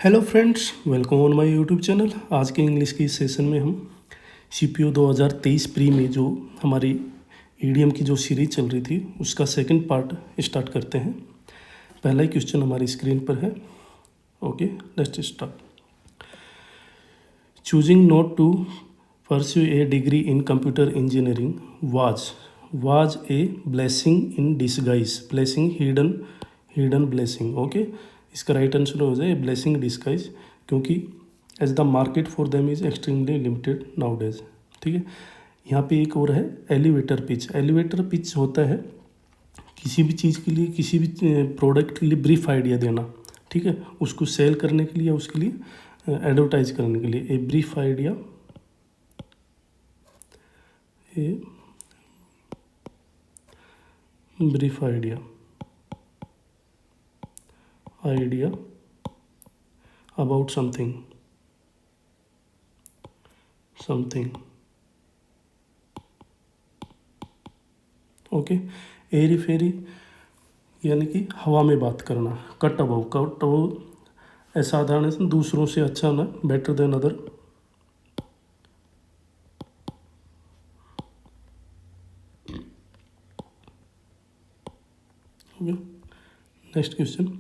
Hello friends, welcome on my YouTube channel. आज के English की सेशन में हम सीपीओ 2023 प्री में जो हमारी ईडीएम की जो सीरीज चल रही थी उसका सेकंड पार्ट स्टार्ट करते हैं। पहला ही क्वेश्चन हमारी स्क्रीन पर है। Okay, let's start. Choosing not to pursue a degree in computer engineering was a blessing in disguise, blessing hidden blessing. Okay, इसका राइट आंसर हो जाए ब्लेसिंग डिस्गाइज, क्योंकि as the market for them is extremely limited nowadays. ठीक है, यहाँ पे एक और है एलिवेटर पिच। एलिवेटर पिच होता है किसी भी चीज़ के लिए, किसी भी प्रोडक्ट के लिए ब्रीफ आइडिया देना। ठीक है, उसको सेल करने के लिए, उसके लिए एडवर्टाइज करने के लिए। A brief idea, a brief idea about something okay. Airy fairy यानी कि हवा में बात करना। कट अबव असाधारण से, दूसरों से अच्छा होना, better than other. Okay, next question.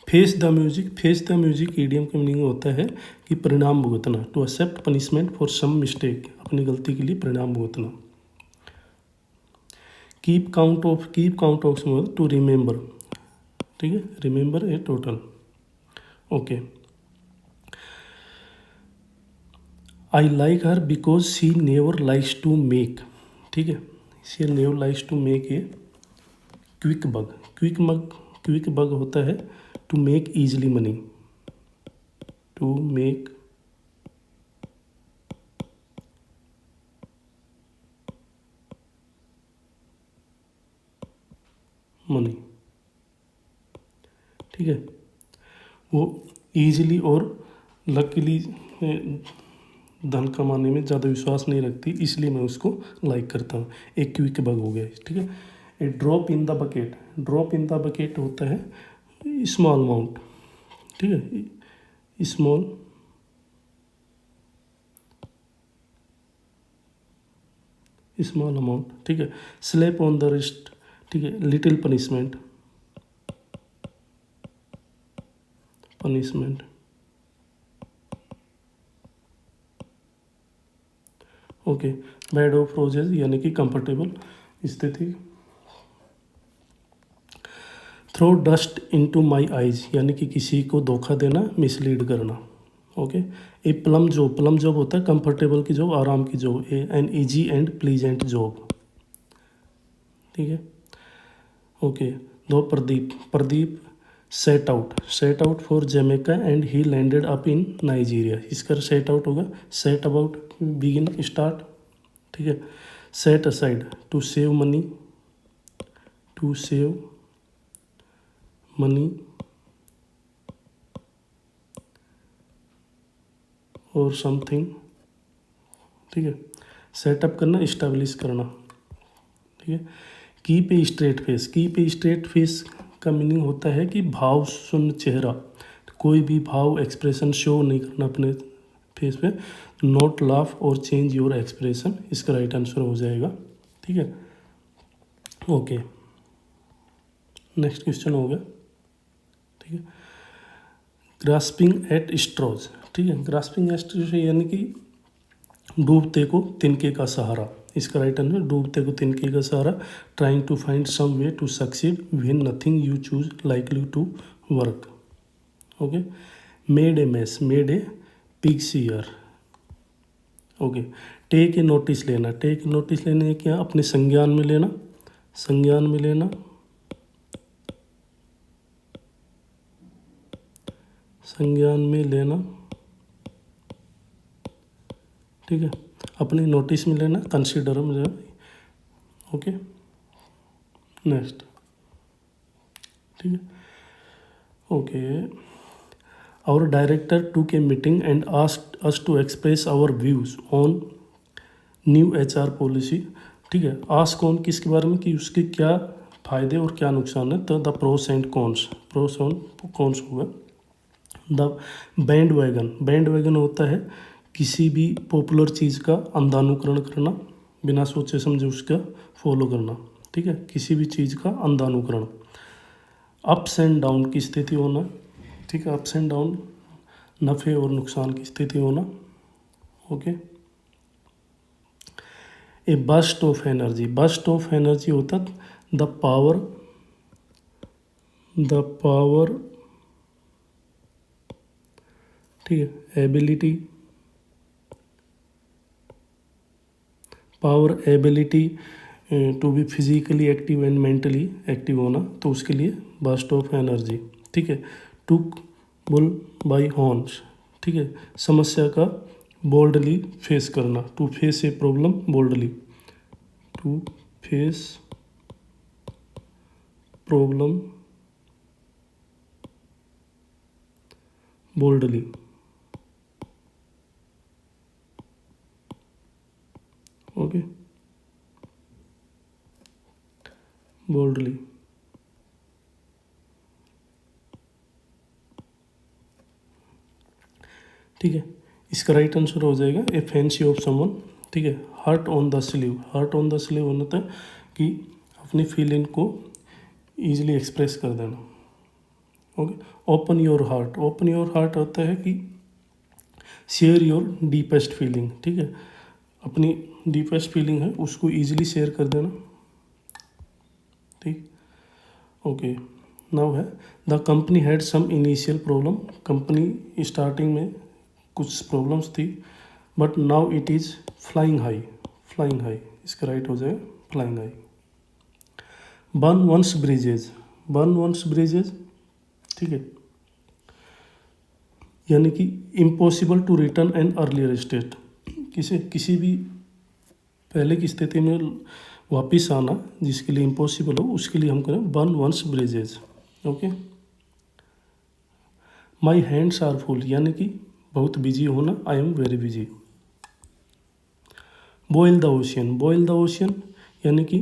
Face the music idiom का मीनिंग होता है कि परिणाम भुगतना। To accept punishment for some mistake, अपनी गलती के लिए परिणाम भुगतना। Keep count of to remember. ठीक है, remember a total. Okay, I like her because she never likes to make. ठीक है, she never likes to make a quick buck होता है to make easily money, to make money. ठीक है, वो easily और लकीली धन कमाने में ज़्यादा विश्वास नहीं रखती, इसलिए मैं उसको लाइक करता हूँ। एक क्विक बग हो गया। ठीक है, ए ड्रॉप इन द बकेट होता है स्मॉल अमाउंट। ठीक है, स्मॉल अमाउंट। ठीक है, स्लैप ऑन द रिस्ट। ठीक है, little punishment. Okay, bed of roses यानी कि कंफर्टेबल स्थिति। Throw dust into my eyes यानी कि किसी को धोखा देना, मिसलीड करना। ओके, ए प्लम जॉब होता है कंफर्टेबल की जॉब, आराम की job. An easy and pleasant job. ठीक है, ओके। दो Pradeep set out for Jamaica and he landed up in Nigeria. इसका सेट आउट होगा सेट अबाउट, बिगिन, स्टार्ट। ठीक है, set aside to save money और समथिंग। ठीक है, सेटअप करना, इस्टेब्लिश करना। ठीक है, कीप ए स्ट्रेट फेस का मीनिंग होता है कि भाव शून्य चेहरा, कोई भी भाव एक्सप्रेशन शो नहीं करना अपने फेस पे। नॉट लाफ और चेंज योर एक्सप्रेशन, इसका राइट आंसर हो जाएगा। ठीक है, ओके, नेक्स्ट क्वेश्चन हो गया। ठीक है, ग्रास्पिंग एट स्ट्रॉज। ठीक है, ग्रास्पिंग एट स्ट्रॉज यानी कि डूबते को तिनके का सहारा। इसका राइट आंसर डूबते को तिनके का सहारा। Trying to find some way to succeed when nothing you choose likely to work. Okay, made a pig's ear. Okay, take a notice लेने क्या, अपने संज्ञान में लेना। ठीक है, अपने नोटिस में लेना, कंसिडर में लेना। Okay, next. ठीक है, okay. Our director took a meeting and asked us to express our views on new HR policy. ठीक है, आस्क कौन किसके बारे में, कि उसके क्या फ़ायदे और क्या नुकसान है। तो द प्रोस एंड कॉन्स होगा। द बैंड वैगन होता है किसी भी पॉपुलर चीज़ का अंधानुकरण करना, बिना सोचे समझे उसका फॉलो करना, ठीक है, किसी भी चीज़ का अंधानुकरण। अप्स एंड डाउन की स्थिति होना, ठीक है, अप्स एंड डाउन नफ़े और नुकसान की स्थिति होना, okay. A burst of energy होता द पावर, ठीक है, ability to be physically active and mentally active होना, तो उसके लिए बस्ट ऑफ एनर्जी, ठीक है। टुक बुल बाय हॉर्न्स, ठीक है, समस्या का बोल्डली फेस करना, to face a problem boldly, to face problem boldly, okay, boldly. ठीक है, इसका राइट आंसर हो जाएगा ए फैंसी ऑफ समवन, ठीक है। हार्ट ऑन द स्लीव होता है कि अपनी फीलिंग को ईजिली एक्सप्रेस कर देना, ओके। ओपन योर हार्ट होता है कि शेयर योर डीपेस्ट फीलिंग, ठीक है, अपनी डीपेस्ट फीलिंग है उसको ईजिली शेयर कर देना, ठीक, ओके। नाउ है the company had some initial problem, company starting में कुछ प्रॉब्लम्स थी, but now it is flying high, इसका राइट हो जाएगा flying high. Burn one's bridges, ठीक है, यानी कि impossible to return an earlier state, किसी भी पहले की स्थिति में वापिस आना जिसके लिए इम्पॉसिबल हो, उसके लिए हम करें burn one's bridges, okay. My hands are full, यानी कि बहुत बिजी होना, I am very busy. Boil the ocean, यानी कि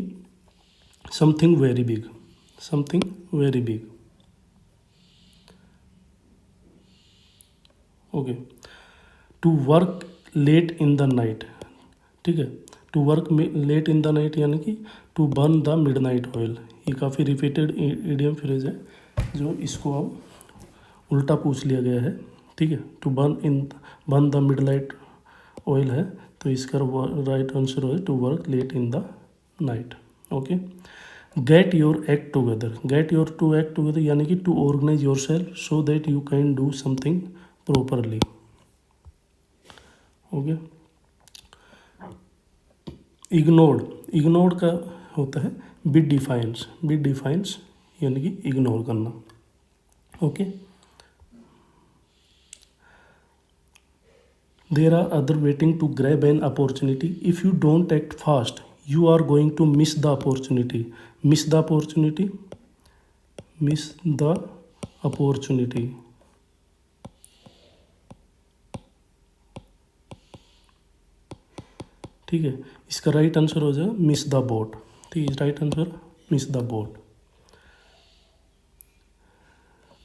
something very big, okay. To work late in the night, ठीक है, to work late in the night, यानी कि to burn the midnight oil, ये काफ़ी रिपीटेड इडियम फ्रेज है जो इसको अब उल्टा पूछ लिया गया है, ठीक है। To burn the midnight oil है, तो इसका राइट आंसर है to work late in the night, okay. Get your act together, यानी कि to organise yourself so that you can do something properly, okay. Ignored का होता है bid defiance, यानी कि इग्नोर करना, okay. There are other waiting to grab an opportunity, if you don't act fast you are going to miss the opportunity, ठीक है, इसका right answer हो जाएगा मिस द बोट, ठीक है, right answer miss the boat.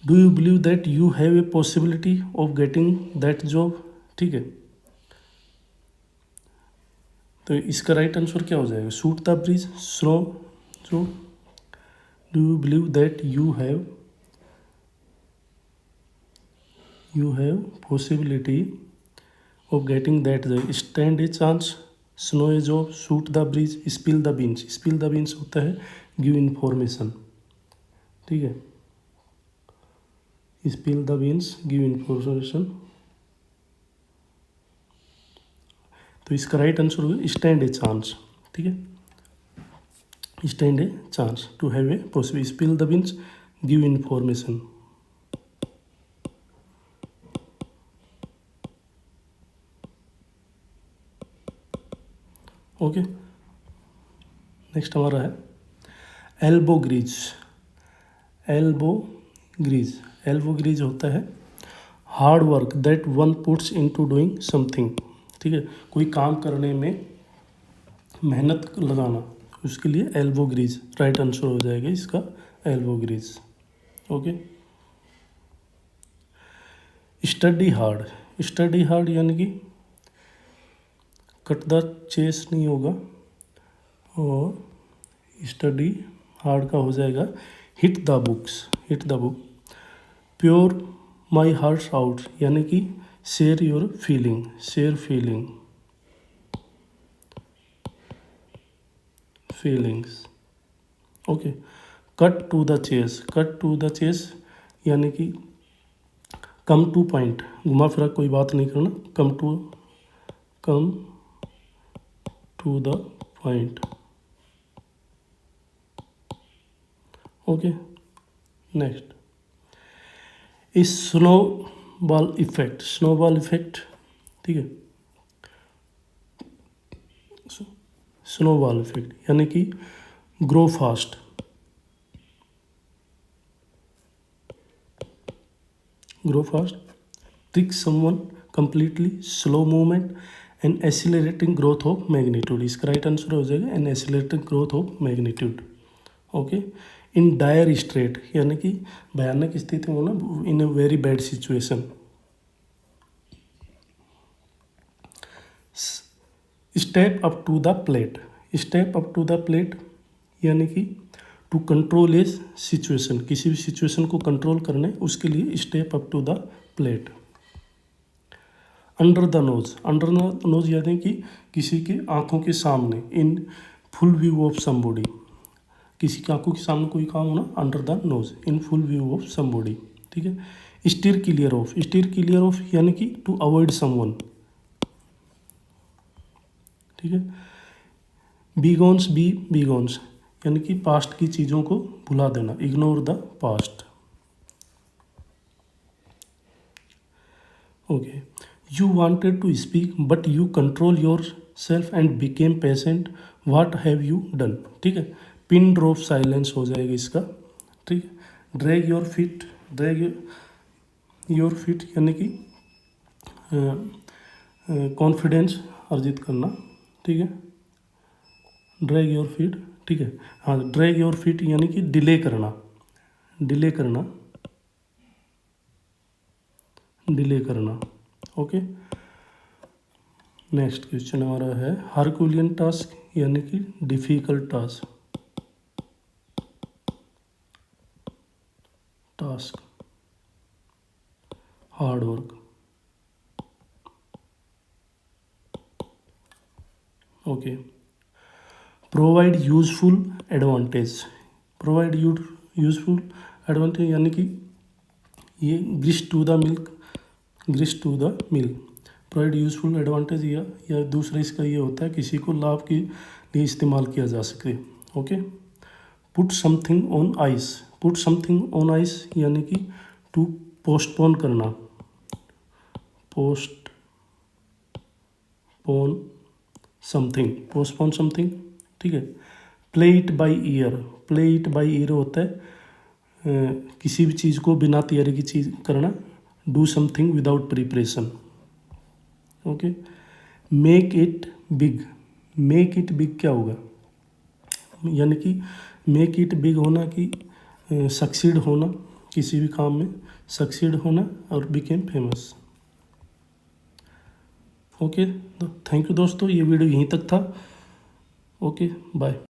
Do you believe that you have a possibility of getting that job, ठीक है, तो इसका राइट आंसर क्या हो जाएगा शूट द ब्रिज, स्नो जो। Do you believe that you have possibility of getting that job, stand a chance, snow A job, shoot the bridge, spill the beans होता है गिव इन्फॉर्मेशन, ठीक है, spill the beans give information, तो इसका right answer होगा stand a chance, ठीक है, stand a chance, to have a possibility, spill the beans give information, okay. Next हमारा है एल्बो ग्रीज होता है hard work that one puts into doing something, ठीक है, कोई काम करने में मेहनत लगाना, उसके लिए एल्बो ग्रीज राइट आंसर हो जाएगा इसका elbow grease, okay. Study hard यानी कि कट द चेस नहीं होगा, और स्टडी हार्ड का हो जाएगा hit the book. Pour my heart out यानी कि share your feelings. Okay. Cut to the chase यानी कि कम टू पॉइंट, घुमा फिरा कोई बात नहीं करना, come to the point. Okay. Next इस स्नोबॉल इफेक्ट, ठीक है। स्नोबॉल इफेक्ट यानी कि grow fast, trick someone completely, slow movement, and accelerating growth of magnitude. इसका राइट आंसर हो जाएगा an accelerating growth of magnitude. Okay. In dire strait यानी कि भयानक स्थिति में होना, in a very bad situation. Step up to the plate यानी कि टू कंट्रोल ए सिचुएशन, किसी भी सिचुएशन को कंट्रोल करने, उसके लिए step up to the plate. Under the nose यानी कि किसी के आंखों के सामने, in full view of somebody, किसी की आंखों के सामने कोई काम होना, under the nose, in full view of somebody, ठीक है। स्टीयर क्लियर ऑफ यानी कि टू अवॉइड समवन, ठीक है। बीगॉन्स यानी कि पास्ट की चीज़ों को भुला देना, ignore the past. Okay. You wanted to speak but you control yourself and became patient, what have you done, ठीक है। पिन ड्रॉप साइलेंस हो जाएगा इसका, ठीक है। ड्रैग योर फीट यानी कि कॉन्फिडेंस अर्जित करना, ठीक है। ड्रैग योर फीट, ठीक है। हाँ, ड्रैग योर फीट यानी कि डिले करना। ओके। नेक्स्ट क्वेश्चन हमारा है हरकुलियन टास्क यानी कि difficult task, hard work. Okay. Provide useful advantage यानी कि ये grist to the mill. Provide useful advantage या दूसरा इसका ये होता है किसी को लाभ के लिए इस्तेमाल किया जा सके। Okay. Put something on ice यानी कि टू पोस्टपोन करना, पोस्टपोन समथिंग, ठीक है। प्ले इट बाई ईयर होता है किसी भी चीज़ को बिना तैयारी की चीज़ करना, do something without preparation. Okay. Make it big क्या होगा, यानी कि मेक इट बिग होना कि सक्सीड होना, किसी भी काम में सक्सीड होना, और became famous. Okay. Thank you दोस्तों, ये वीडियो यहीं तक था। Okay, bye.